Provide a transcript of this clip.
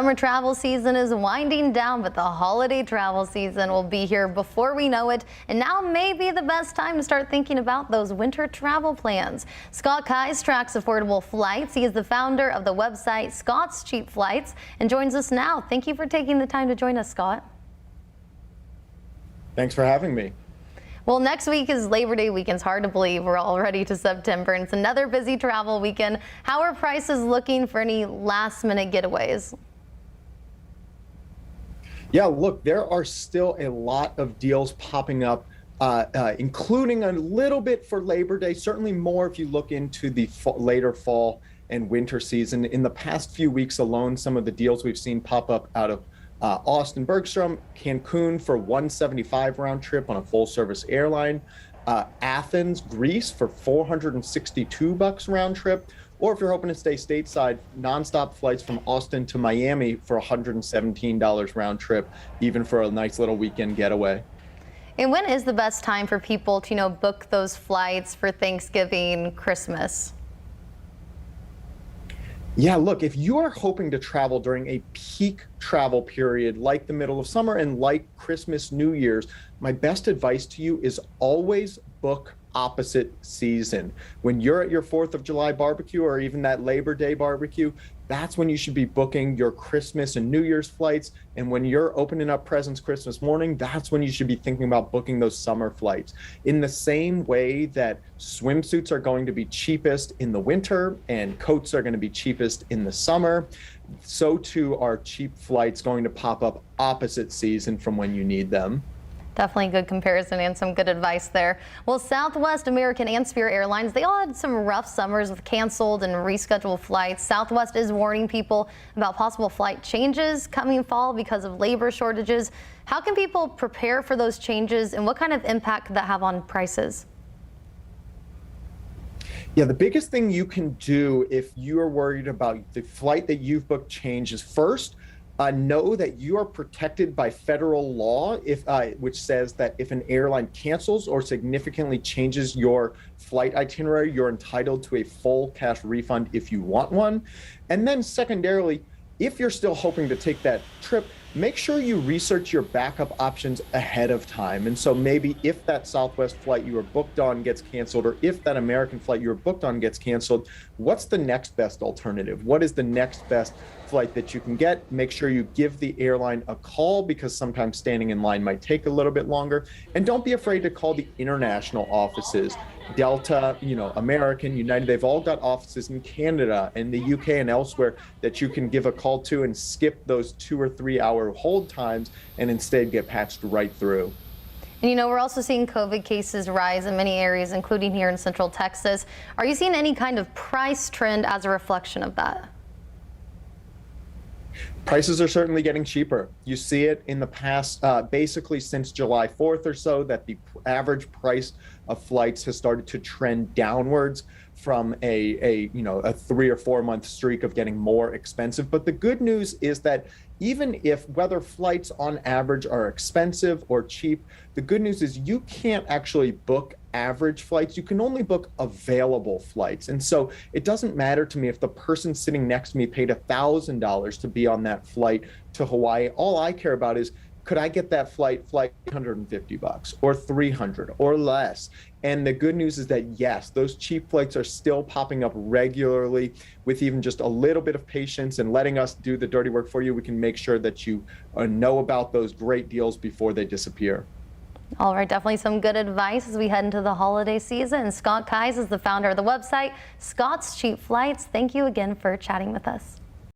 Summer travel season is winding down, but the holiday travel season will be here before we know it. And now may be the best time to start thinking about those winter travel plans. Scott Kais tracks affordable flights. He is the founder of the website Scott's Cheap Flights and joins us now. Thank you for taking the time to join us, Scott. Thanks for having me. Well, next week is Labor Day weekend. It's hard to believe we're already to September, and it's another busy travel weekend. How are prices looking for any last-minute getaways? Yeah, look, there are still a lot of deals popping up, including a little bit for Labor Day, certainly more if you look into the later fall and winter season. In the past few weeks alone, some of the deals we've seen pop up out of Austin Bergstrom, Cancun for $175 round trip on a full service airline, Athens, Greece for $462 round trip, or if you're hoping to stay stateside, nonstop flights from Austin to Miami for $117 round trip, even for a nice little weekend getaway. And when is the best time for people to, book those flights for Thanksgiving, Christmas? Yeah, look, if you are hoping to travel during a peak travel period like the middle of summer and like Christmas, New Year's, my best advice to you is always book opposite season. When you're at your 4th of July barbecue or even that Labor Day barbecue, that's when you should be booking your Christmas and New Year's flights. And when you're opening up presents Christmas morning, that's when you should be thinking about booking those summer flights. In the same way that swimsuits are going to be cheapest in the winter and coats are going to be cheapest in the summer, so too are cheap flights going to pop up opposite season from when you need them. Definitely a good comparison and some good advice there. Well, Southwest, American, and Spirit Airlines, they all had some rough summers with canceled and rescheduled flights. Southwest is warning people about possible flight changes coming fall because of labor shortages. How can people prepare for those changes, and what kind of impact could that have on prices? Yeah, the biggest thing you can do if you are worried about the flight that you've booked changes, first, know that you are protected by federal law, which says that if an airline cancels or significantly changes your flight itinerary, you're entitled to a full cash refund if you want one. And then secondarily, if you're still hoping to take that trip, make sure you research your backup options ahead of time. And so maybe if that Southwest flight you were booked on gets canceled, or if that American flight you were booked on gets canceled, what's the next best alternative? What is the next best flight that you can get? Make sure you give the airline a call, because sometimes standing in line might take a little bit longer. And don't be afraid to call the international offices. Delta, American, United, they've all got offices in Canada and the UK and elsewhere that you can give a call to and skip those 2 or 3 hour hold times and instead get patched right through. And we're also seeing COVID cases rise in many areas, including here in Central Texas. Are you seeing any kind of price trend as a reflection of that? Prices are certainly getting cheaper. You see it in the past, basically since July 4th or so, that the average price of flights has started to trend downwards from a 3 or 4 month streak of getting more expensive. But the good news is that even if whether flights on average are expensive or cheap, the good news is you can't actually book average flights. You can only book available flights. And so it doesn't matter to me if the person sitting next to me paid $1,000 to be on that flight to Hawaii. All I care about is, could I get that flight $150 or $300 or less? And the good news is that yes, those cheap flights are still popping up regularly. With even just a little bit of patience and letting us do the dirty work for you, we can make sure that you know about those great deals before they disappear. All right, definitely some good advice as we head into the holiday season. Scott Kais is the founder of the website Scott's Cheap Flights. Thank you again for chatting with us.